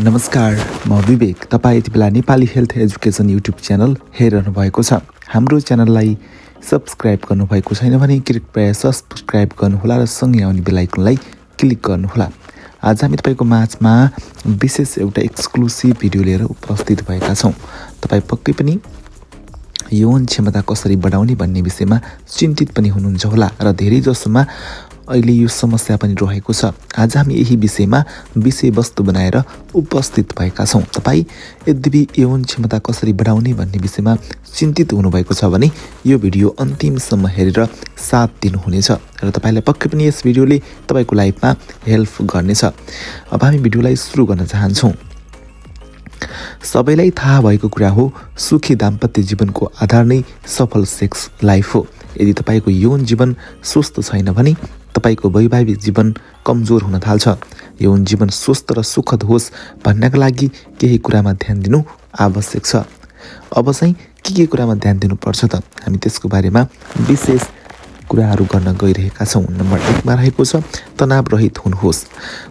नमस्कार, म विवेक। तपाईं यति बेला Nepali health education YouTube channel हेरिरहनु भएको छ। हाम्रो च्यानललाई सब्स्क्राइब गर्नुभएको छैन भने कृपया सब्स्क्राइब गर्नुहोला र सँगै आउने बेल आइकनलाई क्लिक गर्नुहोला। आज हामी तपाईको माझमा विशेष एउटा एक्सक्लुसिभ भिडियो लिएर उपस्थित भएका छौं। तपाई पक्कै पनि यौन क्षमता कसरी बढाउने भन्ने विषयमा चिन्तित पनि हुनुहुन्छ होला र धेरै जसोमा अहिले यो समस्या पनि रहेको छ। आज हामी यही विषयमा विषयवस्तु बनाएर उपस्थित भएका छौं। तपाई यद्यपि यौन क्षमता कसरी बढाउने भन्ने विषयमा चिन्तित हुनुभएको छ भने यो भिडियो अन्तिमसम्म हेरेर साथ दिनुहुनेछ र तपाईलाई पक्कै पनि यस भिडियोले तपाईको लाइफमा हेल्प गर्नेछ। अब हामी भिडियोलाई सुरु गर्न चाहन्छौं। सबैलाई थाहा भएको कुरा हो, सुखी दाम्पत्य जीवनको आधार नै सफल सेक्स लाइफ हो। यदि तपाईको यौन जीवन स्वस्थ छैन भने तपाईको वैवाहिक जीवन कमजोर हुन थाल्छ। यौन जीवन स्वस्थ र सुखद होस् भन्नका लागि केही कुरामा ध्यान दिनु आवश्यक छ। अब चाहिँ के कुरामा ध्यान दिनुपर्छ त हामी त्यसको बारेमा विशेष कुराहरू गर्न गइरहेका छौं। नम्बर 1 मा रहेको छ तनाव रहित हुनुहोस्।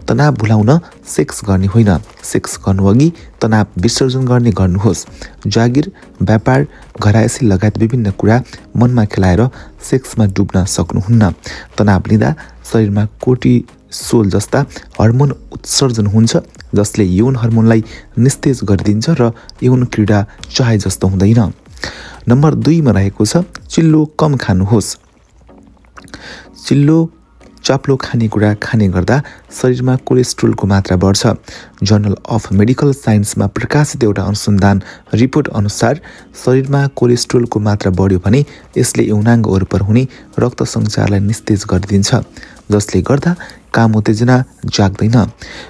तनाव भुलाउन सेक्स गर्ने होइन, सेक्स गर्नुअघि तनाव विसर्जन गर्ने गर्नुहोस्। जागिर, व्यापार, घरायसी लगायत विभिन्न कुरा मनमा खेलाएर सेक्समा डुब्न सक्नुहुन्न। तनाव लिँदा शरीरमा कोर्टिसोल जस्ता हर्मोन उत्सर्जन हुन्छ जसले यौन हर्मोनलाई निस्तेज गरिदिन्छ र यौन क्रीडा चाहे जस्तो हुँदैन। नम्बर 2 मा रहेको छ चिल्लो कम खानुहोस्। चिल्लो चाप्लो खानेकुरा खाने गर्दा शरीरमा कोलेस्ट्रोलको मात्रा बढ्छ। जर्नल अफ मेडिकल साइन्समा प्रकाशित एउटा अनुसन्धान रिपोर्ट अनुसार शरीरमा कोलेस्ट्रोलको मात्रा बढ्यो भने यसले यौनाङ्ग वरपर हुने रक्त सञ्चारलाई निस्तेज गरिदिन्छ, जसले गर्दा काम उत्तेजना जाग्दैन।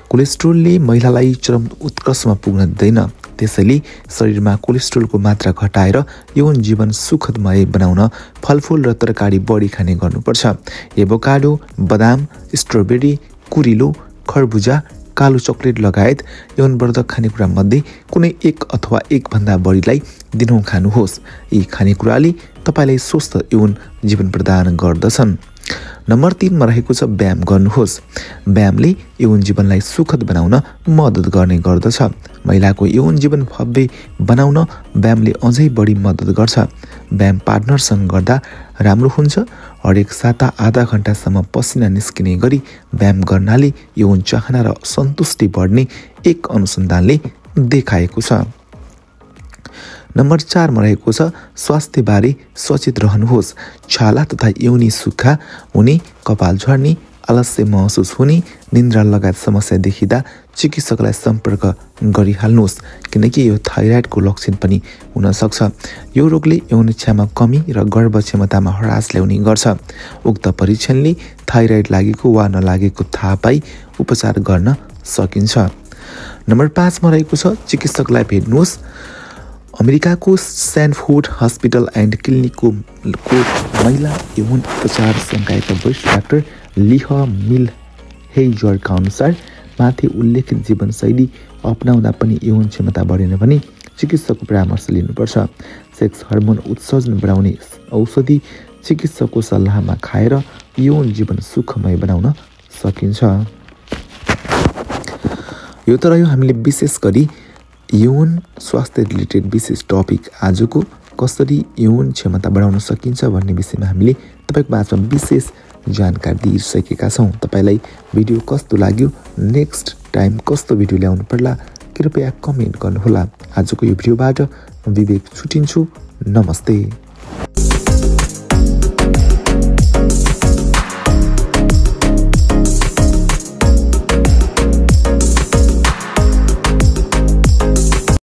कोलेस्ट्रोलले महिलालाई चरम उत्कर्षमा पुग्न दिँदैन। त्यसैले शरीरमा कोलेस्ट्रोलको मात्रा घटाएर यौन जीवन सुखदमय बनाउन फलफुल र तरकारी बढी खाने गर्नुपर्छ। एभोकाडो, बदाम, स्ट्रबेरी, कुरिलो, खरबुजा, कालो चकलेट लगायत यौनवर्धक खानेकुरा मध्ये कुनै एक अथवा एक भन्दा बढीलाई दिनहुँ खानुहोस्। यी खानेकुराले तपाईलाई स्वस्थ यौन जीवन प्रदान गर्दछन्। नम्बर 3 मा रहेको छ व्यायाम गर्नुहोस्। व्यायामले यौन जीवनलाई सुखद बनाउन मद्दत गर्ने गर्दछ। महिलाको यौन जीवन भव्य बनाउन व्यायामले अझै बढी मद्दत गर्छ। व्यायाम पार्टनरसँग गर्दा राम्रो हुन्छ। हरेक साता आधा घण्टासम्म पसिना निस्किने गरी व्यायाम गर्नाले यौन चाहना र सन्तुष्टि बढ्ने एक अनुसन्धानले देखाएको छ। नम्बर 4 मा रहेको छ स्वास्थ्यबारे सचेत रहनुहोस्। छाला तथा योनि सुक्खा हुने, कपाल झर्ने, आलस्य महसुस हुने, निन्द्रा लगायत समस्या देखिँदा चिकित्सकलाई सम्पर्क गरिहाल्नुहोस्, किनकि यो थाइराइडको लक्षण पनि हुन सक्छ। यो रोगले यौन इच्छामा कमी र गर्भ क्षमतामा ह्रास ल्याउने गर्छ। उक्त परीक्षणले थाइराइड लागेको वा नलागेको थाहा पाई उपचार गर्न सकिन्छ। नम्बर 5 मा रहेको छ चिकित्सकलाई भेट्नुहोस्। अमेरिकाको स्ट्यानफोर्ड हस्पिटल एन्ड क्लिनिकको महिला यौन उपचार संकायका वरिष्ठ डाक्टर लिह मिलहेजरका अनुसार माथि उल्लेखित जीवनशैली अपनाउँदा पनि यौन क्षमता बढेन भने चिकित्सकको परामर्श लिनुपर्छ। सेक्स हर्मोन उत्सर्जन बढाउने औषधि चिकित्सकको सल्लाहमा खाएर यौन जीवन सुखमय बनाउन सकिन्छ। यो त रह्यो हामीले विशेष गरी यौन स्वास्थ्य रिलेटेड विशेष टपिक आजको, कसरी यौन क्षमता बढाउन सकिन्छ भन्ने विषयमा हामीले तपाईको माझमा विशेष जानकारी दिइसकेका छौं। तपाईलाई भिडियो कस्तो लाग्यो, नेक्स्ट टाइम कस्तो भिडियो ल्याउनु पर्ला कृपया कमेन्ट गर्नुहोला। आजको यो भिडियोबाट विवेक छुटिन्छु। नमस्ते।